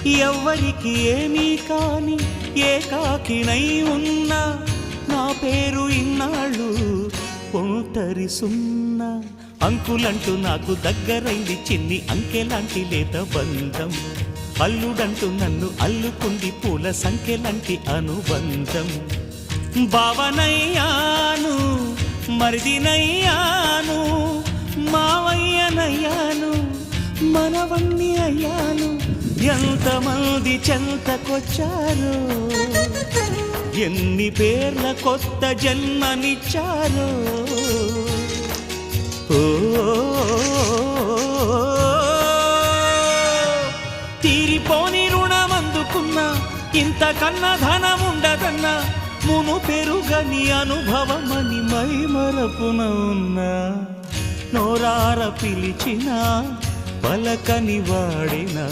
ఎవ్వరికి ఏమీ కాని ఏకాకినై ఉన్నా నా పేరు ఇన్నాళ్ళు ఒంటరి సున్నా. అంకులంటూ నాకు దగ్గరైంది చిన్ని అంకెలాంటి లేత బంధం. అల్లుడంటూ నన్ను అల్లుకుంది పూల సంఖ్యలాంటి అనుబంధం. బావనయ్యాను మరిదినయ్యాను మావయ్యనయ్యాను మనవన్ని అయ్యాను. ఎంతమంది చెంతకొచ్చారో ఎన్ని పేర్ల కొత్త జన్మనిచ్చారో. తీరిపోని రుణమందుకున్నా ఇంతకన్నా ధనముండదన్నా మును పెరుగని అనుభవమని మై మరపున ఉన్నా. నోరార పిలిచినా పలకని వాడినా